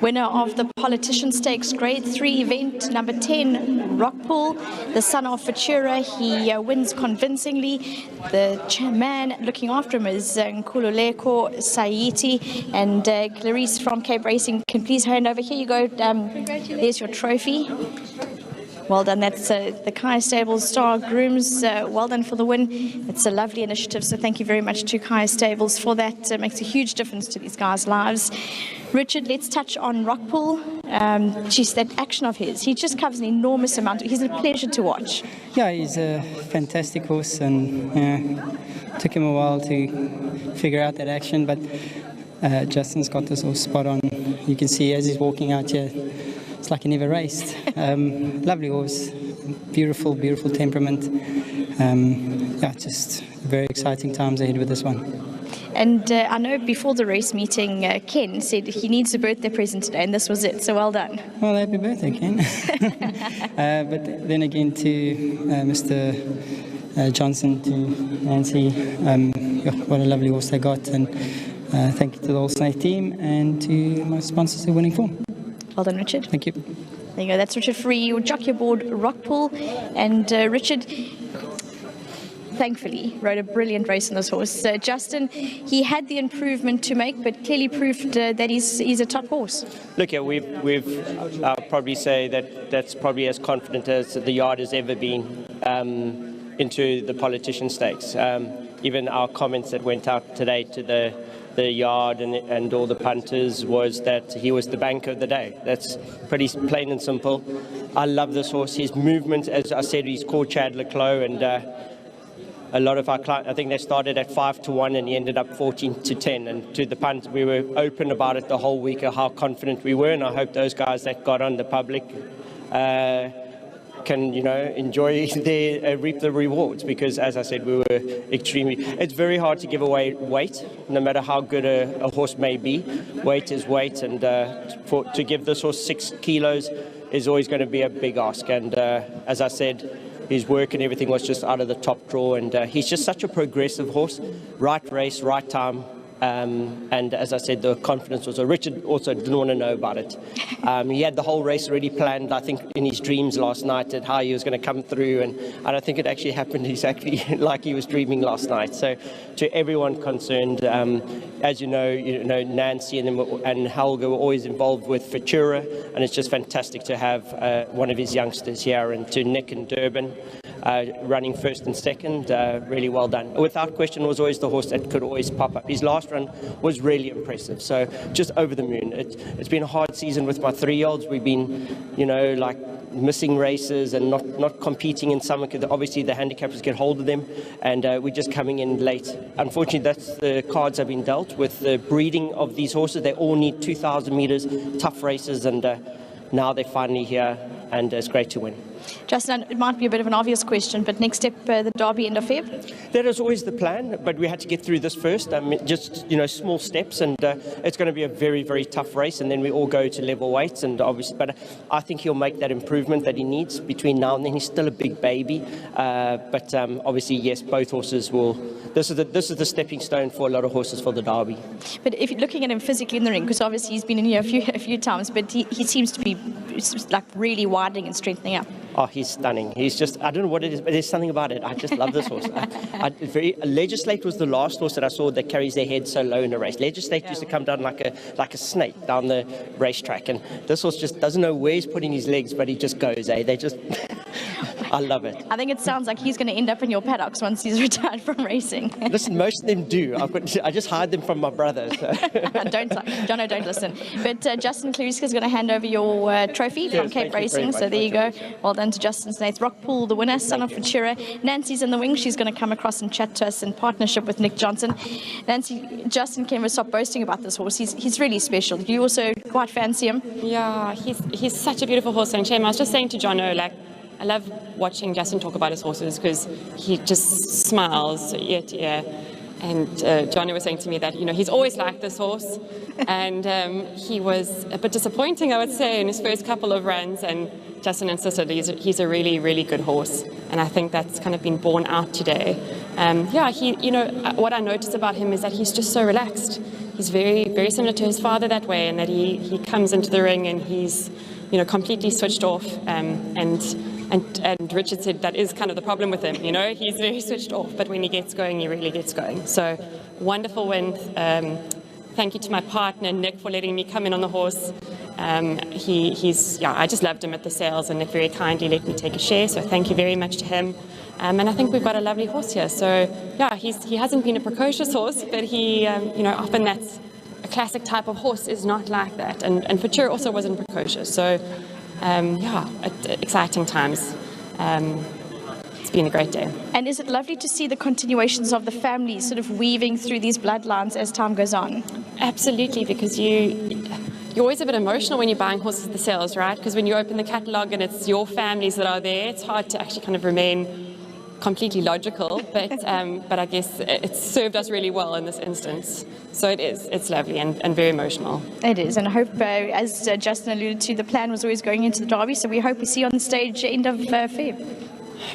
Winner of the Politician Stakes Grade 3 event, number 10, ROCKPOOL, the son of Futura. He wins convincingly. The man looking after him is Nkululeko Saiti, and Clarice from Cape Racing can please hand over. Here you go. There's your trophy. Well done. That's the Kai Stables Star Grooms. Well done for the win. It's a lovely initiative, so thank you very much to Kai Stables for that. It makes a huge difference to these guys' lives. Richard, let's touch on ROCKPOOL. Geez, that action of his. He just covers an enormous amount. He's a pleasure to watch. Yeah, he's a fantastic horse, and took him a while to figure out that action, but Justin's got this all spot on. You can see as he's walking out here, it's like he never raced. Lovely horse, beautiful, beautiful temperament. Yeah, just very exciting times ahead with this one. And I know before the race meeting, Ken said he needs a birthday present today, and this was it, so well done. Well, happy birthday, Ken. But then again to Mr. Johnson, to Nancy, what a lovely horse they got, and thank you to the whole Snake team and to my sponsors who are winning form. Well done, Richard. Thank you. There you go. That's Richard Free, your jockey aboard ROCKPOOL. And Richard, thankfully, rode a brilliant race on this horse. Justin, he had the improvement to make, but clearly proved that he's a top horse. Look, yeah, we've probably say that's probably as confident as the yard has ever been into the Politician Stakes. Even our comments that went out today to the yard and all the punters was that he was the bank of the day. That's pretty plain and simple. I love this horse. His movement, as I said, he's called Chad Leclos, and a lot of our clients, I think they started at 5-1 and he ended up 14-10. And to the punt, we were open about it the whole week of how confident we were, and I hope those guys that got on the public can, enjoy reap the rewards, because as I said, we were it's very hard to give away weight, no matter how good a horse may be. Weight is weight, and to give this horse 6 kilos is always going to be a big ask. And as I said, his work and everything was just out of the top drawer, and he's just such a progressive horse. Right race, right time. And as I said, the confidence was. Richard also didn't want to know about it. He had the whole race already planned, I think, in his dreams last night at how he was going to come through, and I don't think it actually happened exactly like he was dreaming last night. So, to everyone concerned, as you know, Nancy and Helga were always involved with Futura, and it's just fantastic to have one of his youngsters here, and to Nick and Durban. Running first and second, really well done. Without question, was always the horse that could always pop up. His last run was really impressive, so just over the moon. It's been a hard season with my 3-year-olds. We've been, like missing races and not competing in some, because obviously the handicappers get hold of them, and we're just coming in late. Unfortunately, that's the cards have been dealt with the breeding of these horses. They all need 2,000 meters, tough races, and now they're finally here, and it's great to win. Justin, it might be a bit of an obvious question, but next step, the Derby end of Feb? That is always the plan, but we had to get through this first. Just small steps, and it's going to be a very, very tough race, and then we all go to level weights, and obviously, but I think he'll make that improvement that he needs between now and then. He's still a big baby, but obviously, yes, both horses will. This is the stepping stone for a lot of horses for the Derby. But if you're looking at him physically in the ring, because obviously he's been in here a few times, but he seems to be like really widening and strengthening up. Oh, he's stunning. He's just, I don't know what it is, but there's something about it. I just love this horse. Legislate was the last horse that I saw that carries their head so low in a race. Legislate used to come down like a snake down the racetrack, and this horse just doesn't know where he's putting his legs, but he just goes, They just, I love it. I think it sounds like he's going to end up in your paddocks once he's retired from racing. Listen, most of them do. I just hide them from my brother. So. Jono, don't listen. But Justin Clarice is going to hand over your trophy from Cape Racing. So there you go. Well done to Justin Snaith. ROCKPOOL, the winner, son of Futura. Nancy's in the wing. She's going to come across and chat to us in partnership with Nick Johnson. Nancy, Justin can stop boasting about this horse. He's really special. You also quite fancy him? Yeah, he's such a beautiful horse. And Shame, I was just saying to Jono, I love watching Justin talk about his horses because he just smiles ear to ear. And Johnny was saying to me that, he's always liked this horse. And he was a bit disappointing, I would say, in his first couple of runs. And Justin insisted he's a really, really good horse. And I think that's kind of been borne out today. What I noticed about him is that he's just so relaxed. he's very similar to his father that way, in that he comes into the ring and he's, you know, completely switched off. And Richard said that is kind of the problem with him. You know, he's very switched off, but when he gets going, he really gets going. So wonderful win. Thank you to my partner Nick for letting me come in on the horse. I just loved him at the sales, and Nick very kindly let me take a share. So thank you very much to him. And I think we've got a lovely horse here. So yeah, he hasn't been a precocious horse, but he, you know, often that's a classic type of horse is not like that. And Futura also wasn't precocious. So exciting times. It's been a great day. And is it lovely to see the continuations of the family sort of weaving through these bloodlines as time goes on? Absolutely, because you're always a bit emotional when you're buying horses at the sales, right? Because when you open the catalogue and it's your families that are there, it's hard to actually kind of remain completely logical, but I guess it's served us really well in this instance. So it's lovely and very emotional. It is, and I hope, as Justin alluded to, the plan was always going into the Derby, so we hope we see you on the stage end of Feb.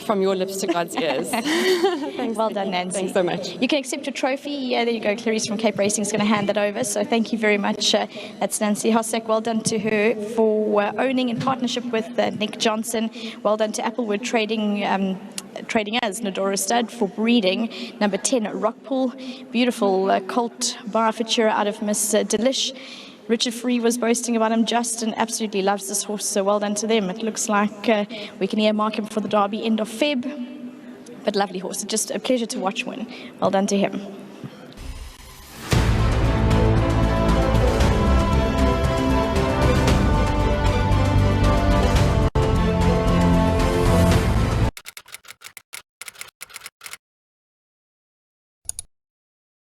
From your lips to God's ears. Thanks. Well done, Nancy. Thanks so much. You can accept your trophy. Yeah, there you go. Clarice from Cape Racing is going to hand that over. So thank you very much. That's Nancy Hossack. Well done to her for owning in partnership with Nick Johnson. Well done to Applewood Trading as Nodora Stud for breeding. Number 10, ROCKPOOL. Beautiful colt Bar Futura out of Miss Delish. Richard Free was boasting about him. Justin absolutely loves this horse, so well done to them. It looks like we can earmark him for the Derby end of Feb. But lovely horse. Just a pleasure to watch win. Well done to him.